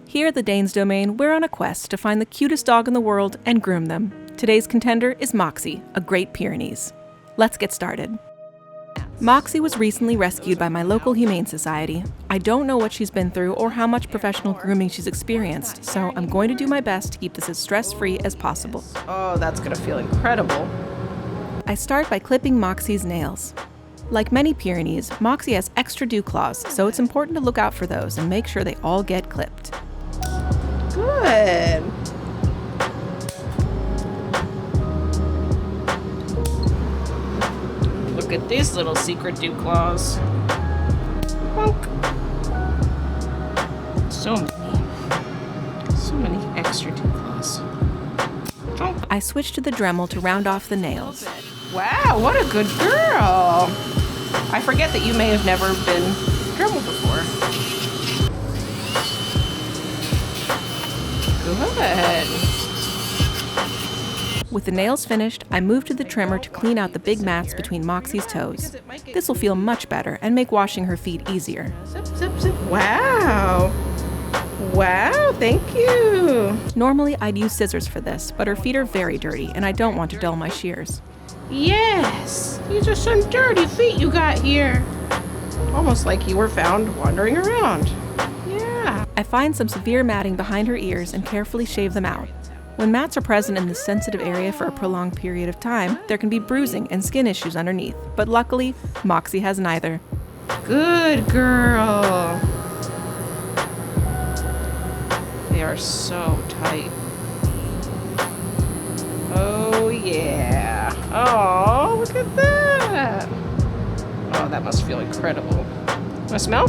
Here at the Danes domain, we're on a quest to find the cutest dog in the world and groom them. Today's contender is Moxie, a Great Pyrenees. Let's get started. Moxie was recently rescued by my local humane society. I don't know what she's been through or how much professional grooming she's experienced, so I'm going to do my best to keep this as stress-free as possible. Oh, that's gonna feel incredible. I start by clipping Moxie's nails. Like many Pyrenees, Moxie has extra dew claws, so it's important to look out for those and make sure they all get clipped. Good. Look at these little secret dew claws. Bonk. So many extra dew claws. Bonk. I switch to the Dremel to round off the nails. Wow, what a good girl. I forget that you may have never been Dremel before. Good. With the nails finished, I move to the trimmer to clean out the big mats between Moxie's toes. This will feel much better and make washing her feet easier. Zip, zip, zip. Wow. Wow, thank you. Normally, I'd use scissors for this, but her feet are very dirty and I don't want to dull my shears. Yes, these are some dirty feet you got here. Almost like you were found wandering around. Yeah. I find some severe matting behind her ears and carefully shave them out. When mats are present in this sensitive area for a prolonged period of time, there can be bruising and skin issues underneath, but luckily, Moxie has neither. Good girl. They are so tight. Oh yeah. Oh, look at that. Oh, that must feel incredible. Wanna smell?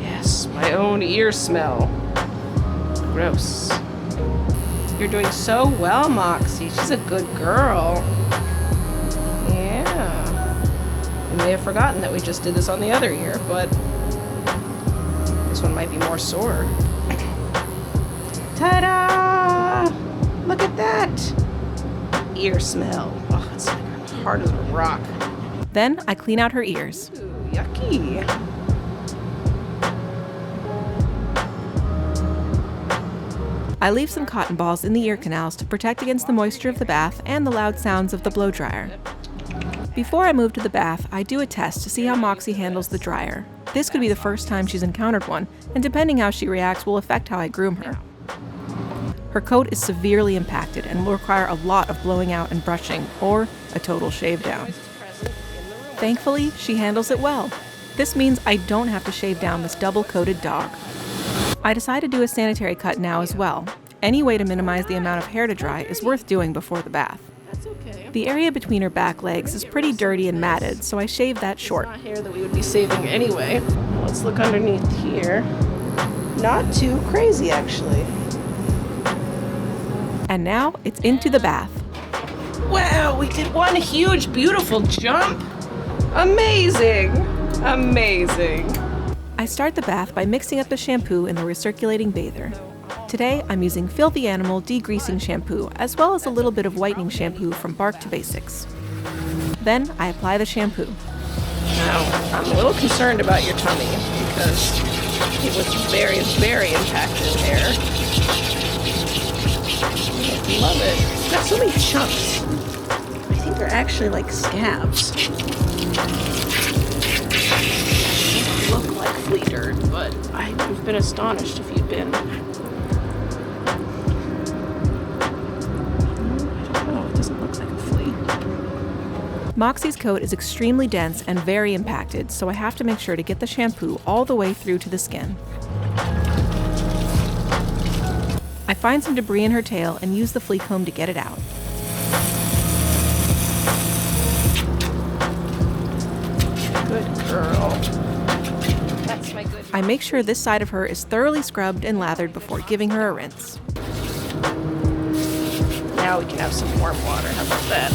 Yes, my own ear smell. Gross. You're doing so well, Moxie. She's a good girl. Yeah. You may have forgotten that we just did this on the other ear, but this one might be more sore. Ta-da! Look at that! Ear smell. Oh, it's like hard as a rock. Then I clean out her ears. Ooh, yucky. I leave some cotton balls in the ear canals to protect against the moisture of the bath and the loud sounds of the blow dryer. Before I move to the bath, I do a test to see how Moxie handles the dryer. This could be the first time she's encountered one, and depending how she reacts will affect how I groom her. Her coat is severely impacted and will require a lot of blowing out and brushing, or a total shave down. Thankfully, she handles it well. This means I don't have to shave down this double-coated dog. I decide to do a sanitary cut now as well. Any way to minimize the amount of hair to dry is worth doing before the bath. The area between her back legs is pretty dirty and matted, so I shave that short. It's not hair that we would be saving anyway. Let's look underneath here. Not too crazy, actually. And now it's into the bath. Wow, we did one huge, beautiful jump. Amazing. Amazing. I start the bath by mixing up the shampoo in the recirculating bather. Today, I'm using Filthy Animal degreasing shampoo, as well as a little bit of whitening shampoo from Bark to Basics. Then I apply the shampoo. Now, I'm a little concerned about your tummy because it was very, very impacted there. I love it. It's got so many chunks. I think they're actually like scabs. They look like flea dirt, but I've been astonished if you'd been. Moxie's coat is extremely dense and very impacted, so I have to make sure to get the shampoo all the way through to the skin. I find some debris in her tail and use the flea comb to get it out. Good girl. That's my good. I make sure this side of her is thoroughly scrubbed and lathered before giving her a rinse. Now we can have some warm water. How about that?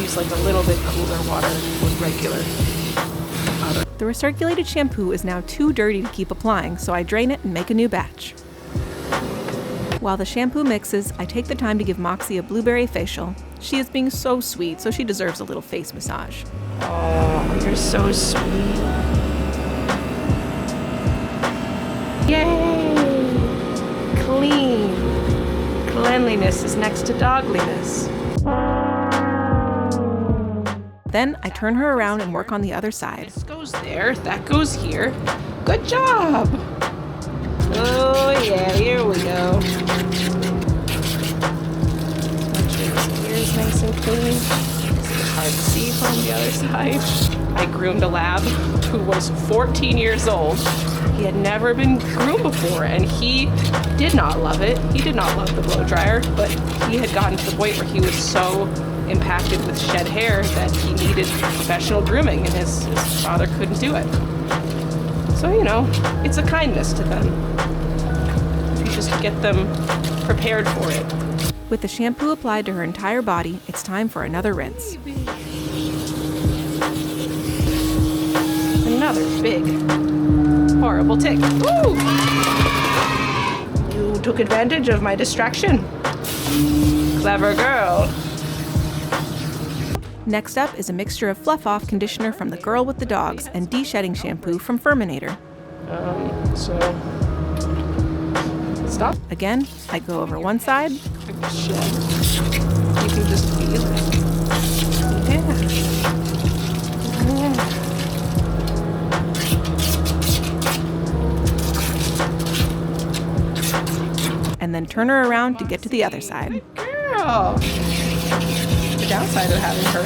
Use like a little bit cooler water with regular water. The recirculated shampoo is now too dirty to keep applying, so I drain it and make a new batch. While the shampoo mixes, I take the time to give Moxie a blueberry facial. She is being so sweet, so she deserves a little face massage. Oh, you're so sweet. Yay! Clean. Cleanliness is next to dogliness. Then I turn her around and work on the other side. This goes there, that goes here. Good job! Oh yeah, here we go. Make sure this ear is nice and clean. It's hard to see from the other side. I groomed a lab who was 14 years old. He had never been groomed before, and he did not love it. He did not love the blow dryer, but he had gotten to the point where he was so impacted with shed hair that he needed professional grooming, and his father couldn't do it. So, you know, it's a kindness to them. If you just get them prepared for it. With the shampoo applied to her entire body, it's time for another rinse. Another big, horrible tick. Woo! You took advantage of my distraction. Clever girl. Next up is a mixture of fluff-off conditioner from The Girl with the Dogs and de-shedding shampoo from Furminator. So... Stop. Again, I go over one side. Shed. You can just feel it. And then turn her around to get to the other side. Girl! The downside of having her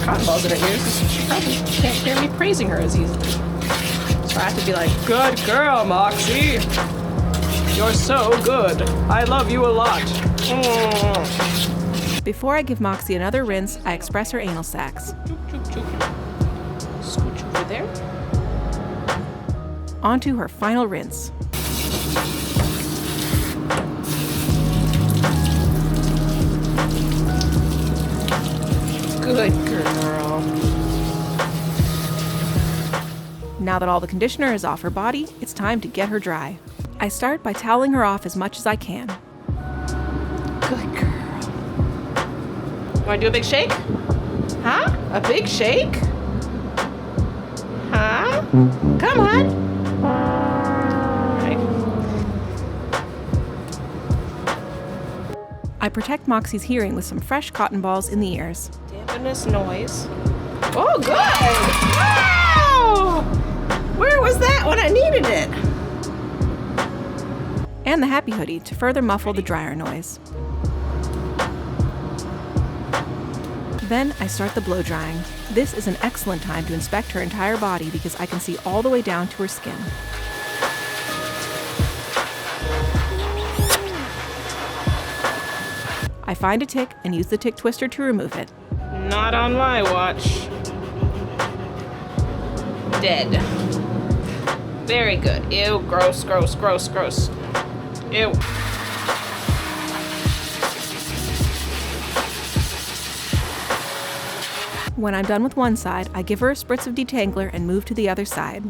cotton balls in her ears is she probably can't hear me praising her as easily. So I have to be like, good girl, Moxie! You're so good. I love you a lot. Before I give Moxie another rinse, I express her anal sacs. Scooch over there. Onto her final rinse. Good girl. Now that all the conditioner is off her body, it's time to get her dry. I start by toweling her off as much as I can. Good girl. You want to do a big shake? Huh? A big shake? Huh? Come on. I protect Moxie's hearing with some fresh cotton balls in the ears. Dampen this noise. Oh, good! Wow! Where was that when I needed it? And the happy hoodie to further muffle the dryer noise. Then I start the blow drying. This is an excellent time to inspect her entire body because I can see all the way down to her skin. I find a tick and use the tick twister to remove it. Not on my watch. Dead. Very good. Ew, gross, gross, gross, gross. Ew. When I'm done with one side, I give her a spritz of detangler and move to the other side.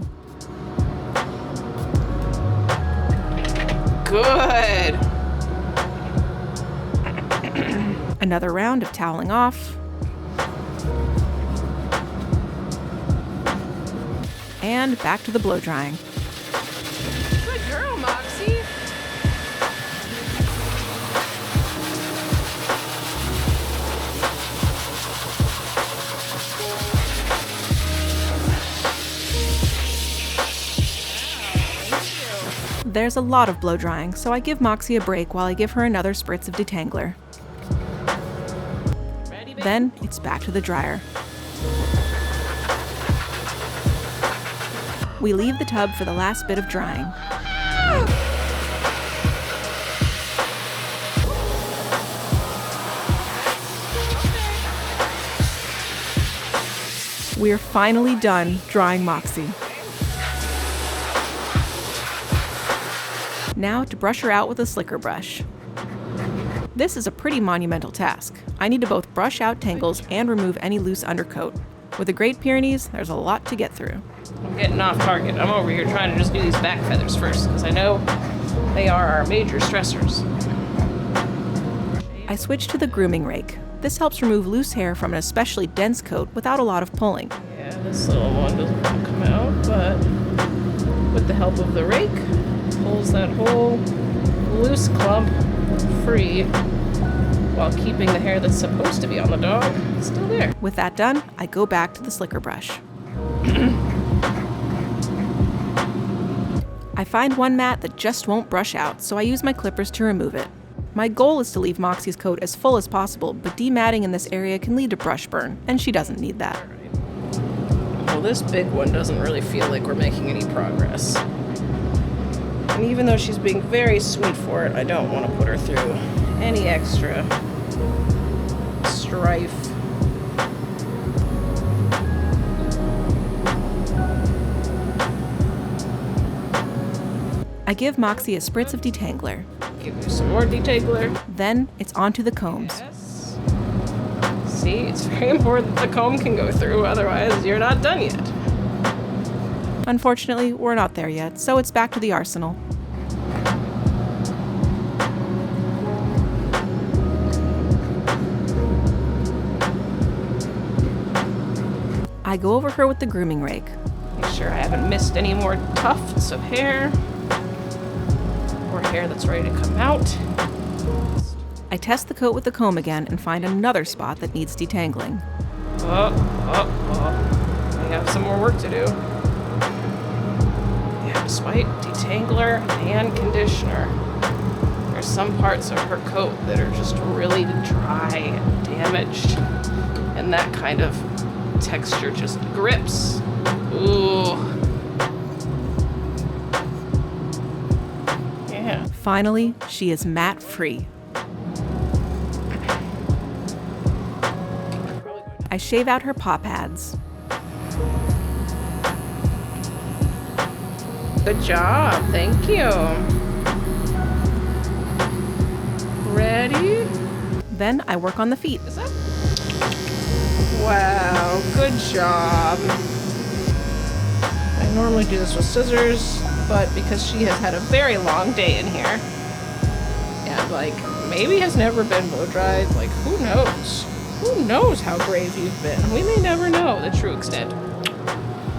Good. Another round of toweling off. And back to the blow drying. Good girl, Moxie. There's a lot of blow drying, so I give Moxie a break while I give her another spritz of detangler. Then it's back to the dryer. We leave the tub for the last bit of drying. We're finally done drying Moxie. Now to brush her out with a slicker brush. This is a pretty monumental task. I need to both brush out tangles and remove any loose undercoat. With the Great Pyrenees, there's a lot to get through. I'm getting off target. I'm over here trying to just do these back feathers first, because I know they are our major stressors. I switch to the grooming rake. This helps remove loose hair from an especially dense coat without a lot of pulling. Yeah, this little one doesn't want to come out, but with the help of the rake, pulls that whole loose clump free while keeping the hair that's supposed to be on the dog still there. With that done, I go back to the slicker brush. I find one mat that just won't brush out, so I use my clippers to remove it. My goal is to leave Moxie's coat as full as possible, but dematting in this area can lead to brush burn, and she doesn't need that. Well, this big one doesn't really feel like we're making any progress. And even though she's being very sweet for it, I don't want to put her through any extra strife. I give Moxie a spritz of detangler. Give you some more detangler. Then it's onto the combs. Yes. See, it's very important that the comb can go through, otherwise you're not done yet. Unfortunately, we're not there yet, so it's back to the arsenal. I go over her with the grooming rake. Make sure I haven't missed any more tufts of hair or hair that's ready to come out. I test the coat with the comb again and find another spot that needs detangling. We have some more work to do. Yeah, despite detangler and conditioner, there's some parts of her coat that are just really dry and damaged, and that kind of texture just grips. Ooh. Yeah. Finally, she is mat-free. I shave out her paw pads. Good job, thank you. Ready? Then I work on the feet. Is that? Wow, good job. I normally do this with scissors, but because she has had a very long day in here, and like maybe has never been blow dried, like who knows? Who knows how brave you've been? We may never know the true extent.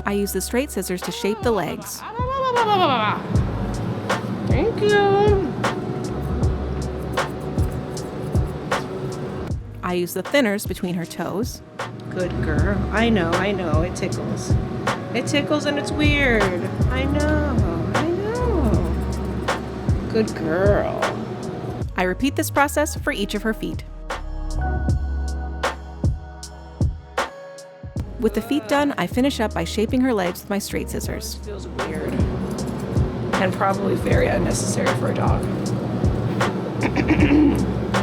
I use the straight scissors to shape the legs. Thank you. I use the thinners between her toes. Good girl. I know, it tickles. It tickles and it's weird. I know. Good girl. I repeat this process for each of her feet. With the feet done, I finish up by shaping her legs with my straight scissors. Feels weird. And probably very unnecessary for a dog.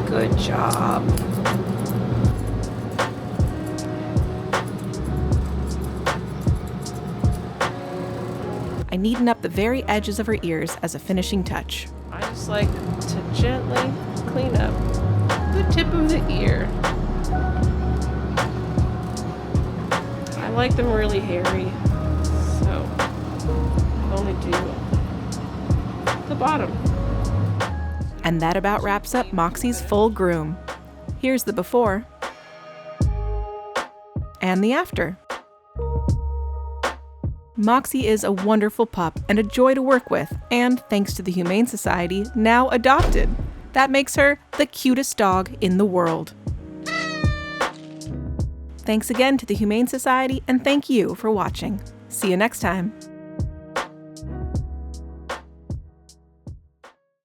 Good job. I neaten up the very edges of her ears as a finishing touch. I just like to gently clean up the tip of the ear. I like them really hairy, so I only do the bottom. And that about wraps up Moxie's full groom. Here's the before and the after. Moxie is a wonderful pup and a joy to work with, and thanks to the Humane Society, now adopted. That makes her the cutest dog in the world. Thanks again to the Humane Society, and thank you for watching. See you next time.